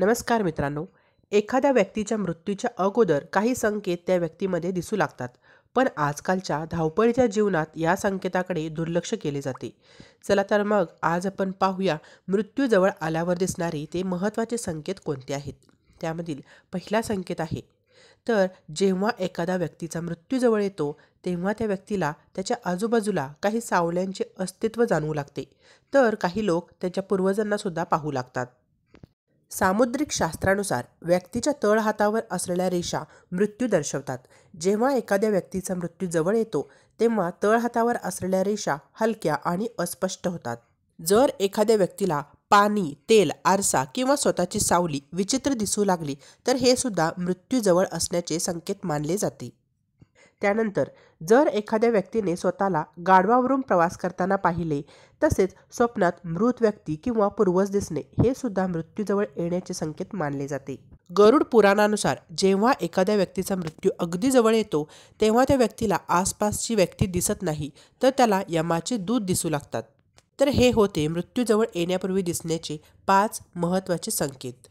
नमस्कार मित्रांनो. एखाद्या व्यक्तीच्या मृत्यूच्या अगोदर काही संकेत त्या व्यक्तीमध्ये दिसू लागतात. पण आजकालच्या धावपळीच्या जीवनात या संकेताकडे दुर्लक्ष केले जाते. चला तर मग आज आपण पाहूया मृत्यू जवळ आल्यावर दिसणारे ते महत्त्वाचे संकेत कोणते आहेत. त्यामधील पहिला संकेत आहे तर जेव्हा एखादा व्यक्तीचा मृत्यू जवळ येतो तेव्हा त्या व्यक्तीला त्याच्या आजूबाजूला काही सावल्यांचे अस्तित्व जाणवू लागते. तर काही लोक त्याच्या पूर्वजांना सुद्धा पाहू लागतात. सामुद्रिक शास्त्रानुसार व्यक्तीच्या तळहातावर असलेल्या रेषा मृत्यू दर्शवतात. जेव्हा एखाद्या व्यक्तीचा मृत्यू जवळ येतो तेव्हा तळहातावर असलेल्या रेषा हलक्या आणि अस्पष्ट होतात. जर एखाद्या व्यक्तीला पाणी, तेल, आरसा किंवा स्वतःची सावली विचित्र दिसू लागली तर हे सुद्धा मृत्यू जवळ असण्याचे संकेत मानले जाते. त्यानंतर जर एखाद्या व्यक्तीने स्वतःला गाढवावरून प्रवास करताना पाहिले, तसेच स्वप्नात मृत व्यक्ती किंवा पूर्वज दिसणे हे सुद्धा मृत्यूजवळ येण्याचे संकेत मानले जाते. गरुड पुराणानुसार जेव्हा एखाद्या व्यक्तीचा मृत्यू अगदी जवळ येतो तेव्हा त्या व्यक्तीला आसपासची व्यक्ती दिसत नाही तर त्याला यमाचे दूत दिसू लागतात. तर हे होते मृत्यूजवळ येण्यापूर्वी दिसण्याचे 5 महत्त्वाचे संकेत.